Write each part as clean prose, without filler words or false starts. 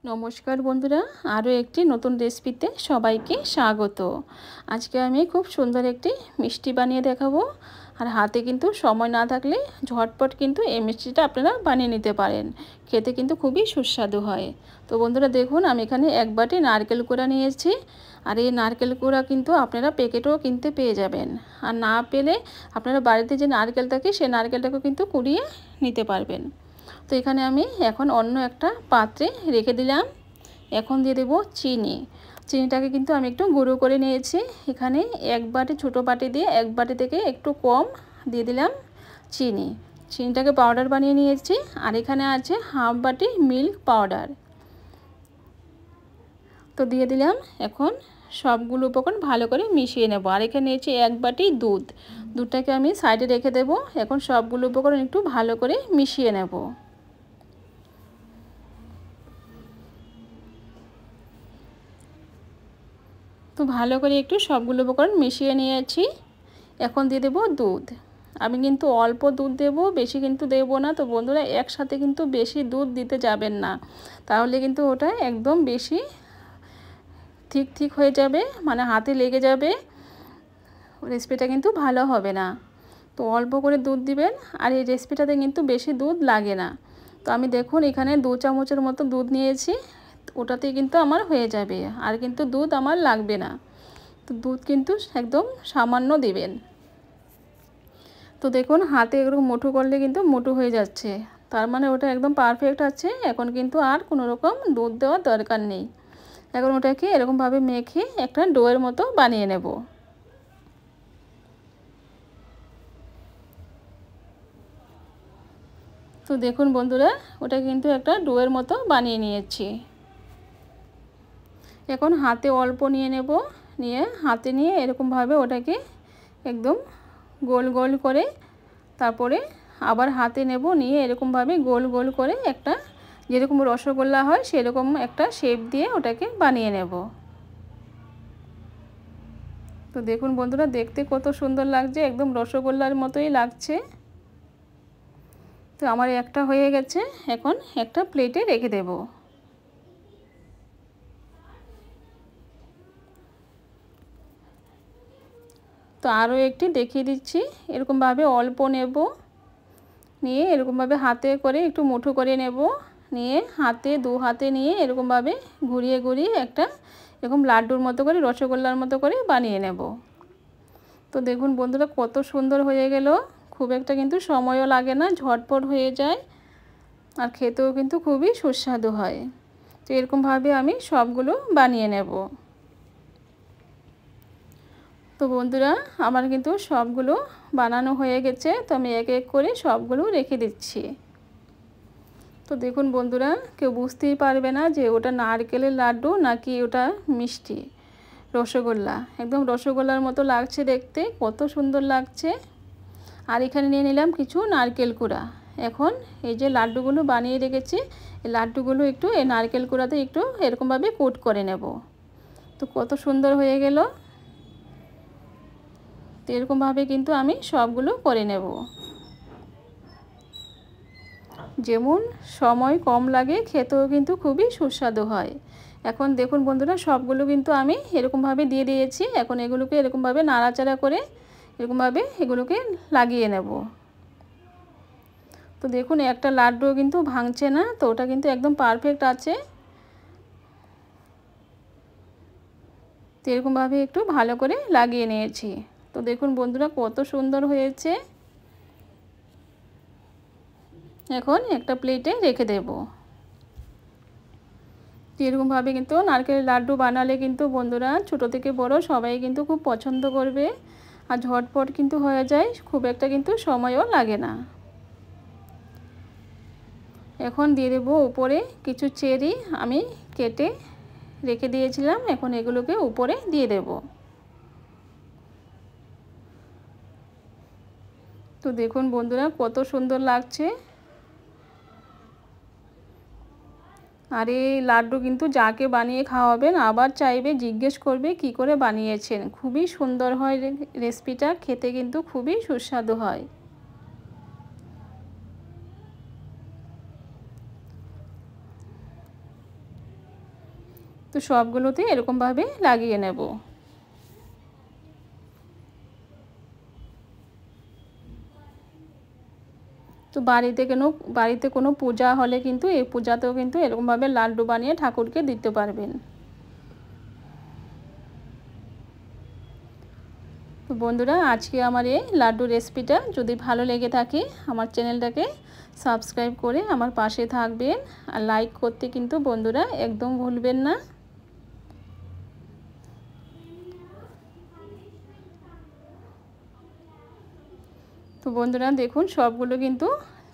নমস্কার বন্ধুরা, আরও একটি নতুন রেসিপিতে সবাইকে স্বাগত। আজকে আমি খুব সুন্দর একটি মিষ্টি বানিয়ে দেখাবো। আর হাতে কিন্তু সময় না থাকলে ঝটপট কিন্তু এই মিষ্টিটা আপনারা বানিয়ে নিতে পারেন। খেতে কিন্তু খুবই সুস্বাদু হয়। তো বন্ধুরা দেখুন, আমি এখানে এক বাটি নারকেল কোড়া নিয়েছি। আর এই নারকেল কোড়া কিন্তু আপনারা প্যাকেটও কিনতে পেয়ে যাবেন। আর না পেলে আপনারা বাড়িতে যে নারকেল থাকে সেই নারকেলটাকেও কিন্তু কুড়িয়ে নিতে পারবেন। তো এখানে আমি এখন অন্য একটা পাত্রে রেখে দিলাম। এখন দিয়ে দেব চিনি। চিনিটাকে কিন্তু আমি একটু গুঁড়ো করে নিয়েছি। এখানে এক বাটি, ছোটো বাটি দিয়ে এক বাটি থেকে একটু কম দিয়ে দিলাম চিনি। চিনিটাকে পাউডার বানিয়ে নিয়েছি। আর এখানে আছে হাফ বাটি মিল্ক পাউডার, তো দিয়ে দিলাম। এখন সবগুলো উপকরণ ভালো করে মিশিয়ে নেব। আর এখানে নিয়েছি এক বাটি দুধ। দুধটাকে আমি সাইডে রেখে দেব। এখন সবগুলো উপকরণ একটু ভালো করে মিশিয়ে নেব। তো ভালো করে একটু সবগুলো উপকরণ মিশিয়ে নিয়েছি। এখন দিয়ে দেব দুধ। আমি কিন্তু অল্প দুধ দেব, বেশি কিন্তু দেব না। তো বন্ধুরা একসাথে কিন্তু বেশি দুধ দিতে যাবেন না, তাহলে কিন্তু ওটা একদম বেশি ঠিক ঠিক হয়ে যাবে, মানে হাতে লেগে যাবে, রেসিপিটা কিন্তু ভালো হবে না। তো অল্প করে দুধ দিবেন। আর এই রেসিপিটাতে কিন্তু বেশি দুধ লাগে না। তো আমি দেখুন এখানে 2 চামচের মতো দুধ নিয়েছি, ওটাতেই কিন্তু আমার হয়ে যাবে। আর কিন্তু দুধ আমার লাগবে না। তো দুধ কিন্তু একদম সামান্য দিবেন। তো দেখুন হাতে এরকম মুঠো করলে কিন্তু মুঠো হয়ে যাচ্ছে, তার মানে ওটা একদম পারফেক্ট আছে। এখন কিন্তু আর কোনো রকম দুধ দেওয়ার দরকার নেই। এখন ওটাকে এরকমভাবে মেখে একটা ডোয়ের মতো বানিয়ে নেব। তো দেখুন বন্ধুরা, ওটা কিন্তু একটা ডোয়ের মতো বানিয়ে নিয়েছি। এখন হাতে অল্প নিয়ে নেব, নিয়ে হাতে নিয়ে এরকমভাবে ওটাকে একদম গোল গোল করে, তারপরে আবার হাতে নেব, নিয়ে এরকমভাবে গোল গোল করে একটা, যেরকম রসগোল্লা হয় সেরকম একটা শেপ দিয়ে ওটাকে বানিয়ে নেব। তো দেখুন বন্ধুরা, দেখতে কত সুন্দর লাগছে, একদম রসগোল্লার মতোই লাগছে। তো আমার একটা হয়ে গেছে। এখন একটা প্লেটে রেখে দেব। তো আরও একটি দেখিয়ে দিচ্ছি। এরকমভাবে অল্প নেব, নিয়ে এরকমভাবে হাতে করে একটু মুঠো করে নেব, নিয়ে হাতে দু হাতে নিয়ে এরকমভাবে ঘুরিয়ে ঘুরিয়ে একটা এরকম লাড্ডুর মতো করে, রসগোল্লার মতো করে বানিয়ে নেব। তো দেখুন বন্ধুরা কত সুন্দর হয়ে গেল। খুব একটা কিন্তু সময়ও লাগে না, ঝটপট হয়ে যায়। আর খেতেও কিন্তু খুবই সুস্বাদু হয়। তো এরকমভাবে আমি সবগুলো বানিয়ে নেব। তো বন্ধুরা আমার কিন্তু সবগুলো বানানো হয়ে গেছে। তো আমি এক এক করে সবগুলো রেখে দিচ্ছি। তো দেখুন বন্ধুরা, কেউ বুঝতেই পারবে না যে ওটা নারকেলের লাড্ডু নাকি ওটা মিষ্টি রসগোল্লা। একদম রসগোল্লার মতো লাগছে দেখতে, কত সুন্দর লাগছে। আর এখানে নিয়ে নিলাম কিছু নারকেল কুড়া। এখন এই যে লাড্ডুগুলো বানিয়ে রেখেছি, এই লাড্ডুগুলো একটু এই নারকেল কুড়াতে একটু এরকমভাবে কোট করে নেব। তো কত সুন্দর হয়ে গেল। তো এরকমভাবে কিন্তু আমি সবগুলো করে নেব। যেমন সময় কম লাগে, খেতেও কিন্তু খুবই সুস্বাদু হয়। এখন দেখুন বন্ধুরা, সবগুলো কিন্তু আমি এরকমভাবে দিয়ে দিয়েছি। এখন এগুলোকে এরকমভাবে নাড়াচাড়া করে এরকমভাবে এগুলোকে লাগিয়ে নেব। তো দেখুন একটা লাড্ডুও কিন্তু ভাঙছে না, তো ওটা কিন্তু একদম পারফেক্ট আছে। তো এরকমভাবে একটু ভালো করে লাগিয়ে নিয়েছি। তো দেখুন বন্ধুরা কত সুন্দর হয়েছে। এখন একটা প্লেটে রেখে দেব। এরকমভাবে কিন্তু নারকেলের লাড্ডু বানালে কিন্তু বন্ধুরা ছোট থেকে বড় সবাই কিন্তু খুব পছন্দ করবে। আর ঝটপট কিন্তু হয়ে যায়, খুব একটা কিন্তু সময়ও লাগে না। এখন দিয়ে দেবো উপরে কিছু চেরি আমি কেটে রেখে দিয়েছিলাম। এখন এগুলোকে উপরে দিয়ে দেব। তো দেখুন বন্ধুরা কত সুন্দর লাগছে। আর এই লাড্ডু কিন্তু যাকে বানিয়ে খাওয়াবেন আবার চাইবে, জিজ্ঞেস করবে কি করে বানিয়েছেন। খুবই সুন্দর হয় রেসিপিটা, খেতে কিন্তু খুবই সুস্বাদু হয়। তো সবগুলোতে এরকমভাবে লাগিয়ে নেব। তো বাড়িতে কোনো পূজা হলে কিন্তু এই পূজাতেও কিন্তু এরকমভাবে লাড্ডু বানিয়ে ঠাকুরকে দিতে পারবেন। তো বন্ধুরা, আজকে আমার এই লাড্ডু রেসিপিটা যদি ভালো লেগে থাকে আমার চ্যানেলটাকে সাবস্ক্রাইব করে আমার পাশে থাকবেন, আর লাইক করতে কিন্তু বন্ধুরা একদম ভুলবেন না। তো বন্ধুরা দেখুন, সবগুলো কিন্তু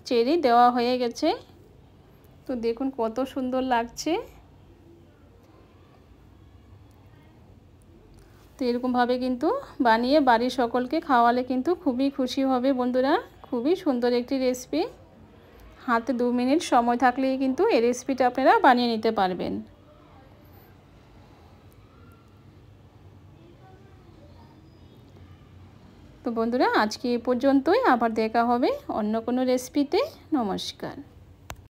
চেরি দেওয়া হয়ে গেছে। তো দেখুন কত সুন্দর লাগছে। তো এরকমভাবে কিন্তু বানিয়ে বাড়ির সকলকে খাওয়ালে কিন্তু খুবই খুশি হবে বন্ধুরা। খুবই সুন্দর একটি রেসিপি, হাতে 2 মিনিট সময় থাকলেই কিন্তু এই রেসিপিটা আপনারা বানিয়ে নিতে পারবেন। তো বন্ধুরা, আজকে এ পর্যন্তই। আবার দেখা হবে অন্য কোনো রেসিপিতে। নমস্কার।